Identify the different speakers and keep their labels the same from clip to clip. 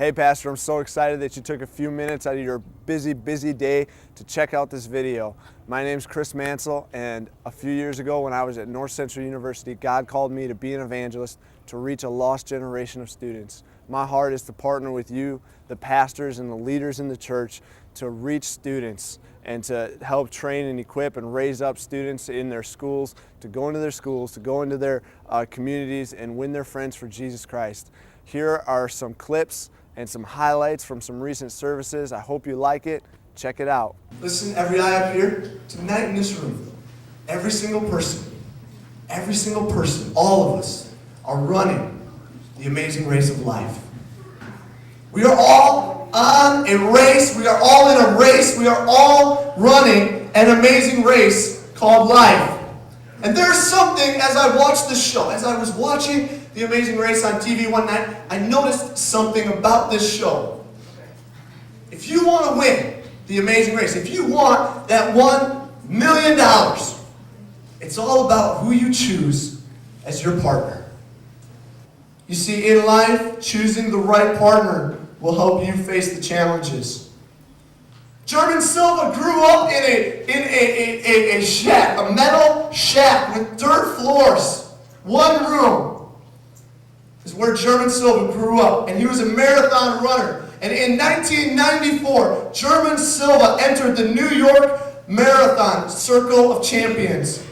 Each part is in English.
Speaker 1: Hey Pastor, I'm so excited that you took a few minutes out of your busy day to check out this video. My name's Chris Mancl, and a few years ago when I was at North Central University, God called me to be an evangelist to reach a lost generation of students. My heart is to partner with you, the pastors and the leaders in the church, to reach students and to help train and equip and raise up students in their schools, to go into their schools, to go into their communities and win their friends for Jesus Christ. Here are some clips and some highlights from some recent services. I hope you like it. Check it out.
Speaker 2: Listen, every eye up here, tonight in this room, every single person, all of us are running the amazing race of life. We are all on a race. We are all in a race. We are all running an amazing race called life. And there's something, as I watched this show, as I was watching The Amazing Race on TV one night, I noticed something about this show. If you want to win The Amazing Race, if you want that $1 million, it's all about who you choose as your partner. You see, in life, choosing the right partner will help you face the challenges. German Silva grew up in a shack, a metal shack with dirt floors. One room is where German Silva grew up, and he was a marathon runner. And in 1994, German Silva entered the New York Marathon Circle of Champions.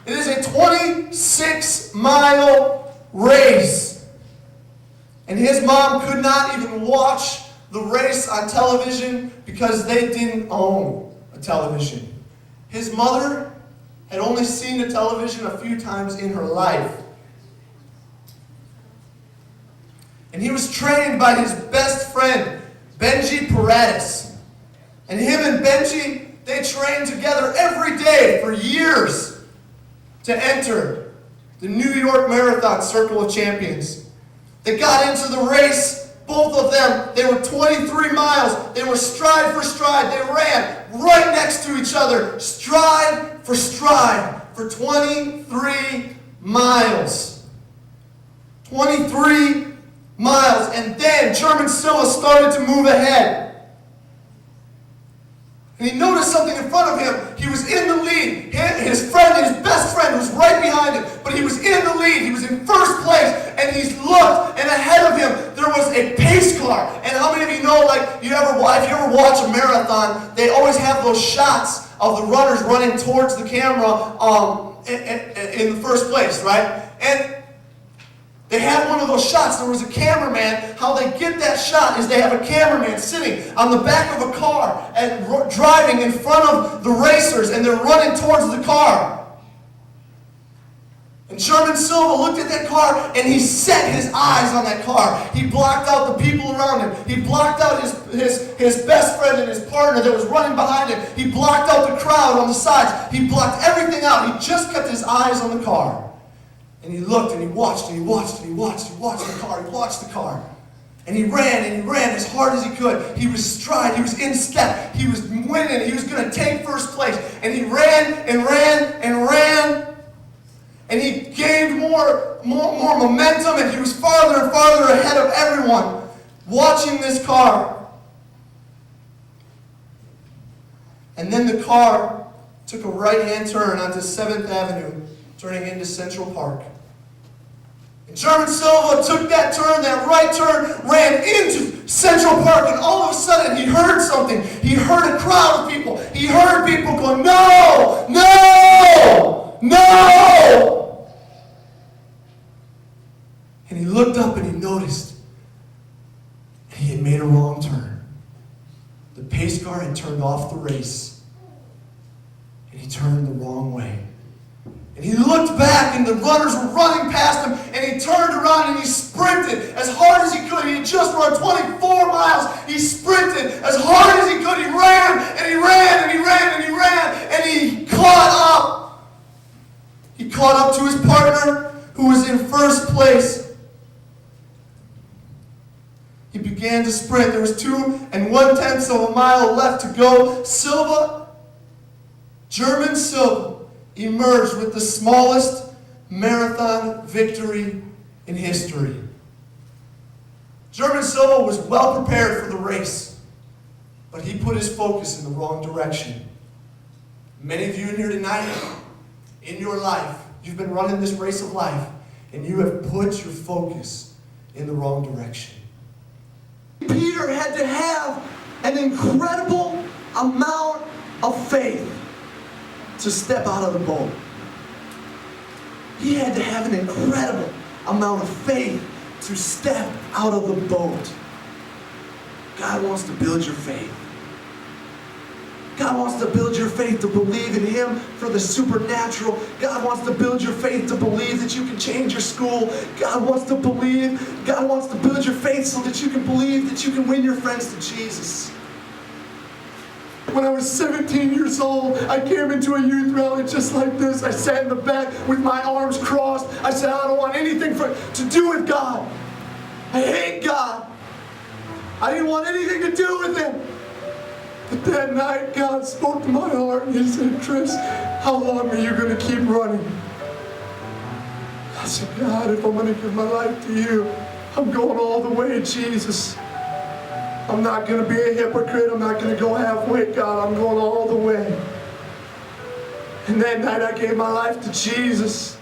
Speaker 2: It is a 26-mile race. And his mom could not even watch the race on television because they didn't own a television. His mother had only seen the television a few times in her life. And he was trained by his best friend, Benji Paredes. And him and Benji, they trained together every day for years to enter the New York Marathon Circle of Champions. They got into the race. Both of them, they were 23 miles. They were stride for stride. They ran right next to each other, stride for 23 miles. 23 miles. And then German Silva started to move ahead. And he noticed something in front of him. He was in the lead. His best friend was right behind him, but he was in the lead. He was in first place, and he looked, and ahead of him there was a pace car. And how many of you know, if you ever watch a marathon, they always have those shots of the runners running towards the camera in the first place, right? And they had one of those shots. There was a cameraman. How they get that shot is they have a cameraman sitting on the back of a car and driving in front of the racers, and they're running towards the car. And German Silva looked at that car, and he set his eyes on that car. He blocked out the people around him. He blocked out his best friend and his partner that was running behind him. He blocked out the crowd on the sides. He blocked everything out. He just kept his eyes on the car. And he looked and he watched and he watched and he watched and he watched the car. He watched the car. And he ran as hard as he could. He was stride. He was in step. He was winning. He was going to take first place. And he ran and ran and ran. And he gained more momentum, and he was farther and farther ahead of everyone watching this car. And then the car took a right-hand turn onto 7th Avenue, turning into Central Park. And German Silva took that turn, that right turn, ran into Central Park, and all of a sudden he heard something. He heard a crowd of people. He heard people go, "No! No! No!" And he looked up and he noticed he had made a wrong turn. The pace car had turned off the race, and he turned the wrong way. And he looked back, and the runners were running past him, and he turned around and he sprinted as hard as he could. He had just run 24 miles. He sprinted as hard as he could. He ran, and he ran, and he ran, and he ran, and he caught up. He caught up to his partner, who was in first place. He began to sprint. There was 2 1/10 of a mile left to go. German Silva, emerged with the smallest marathon victory in history. German Solo was well prepared for the race, but he put his focus in the wrong direction. Many of you in here tonight, in your life, you've been running this race of life, and you have put your focus in the wrong direction. Peter had to have an incredible amount of faith to step out of the boat. He had to have an incredible amount of faith to step out of the boat. God wants to build your faith. God wants to build your faith to believe in Him for the supernatural. God wants to build your faith to believe that you can change your school. God wants to build your faith so that you can believe that you can win your friends to Jesus. When I was 17 years old, I came into a youth rally just like this. I sat in the back with my arms crossed. I said, I don't want anything to do with God. I hate God. I didn't want anything to do with Him. But that night, God spoke to my heart and He said, Chris, how long are you going to keep running? I said, God, if I'm going to give my life to you, I'm going all the way, Jesus. I'm not going to be a hypocrite. I'm not going to go halfway, God. I'm going all the way. And that night I gave my life to Jesus.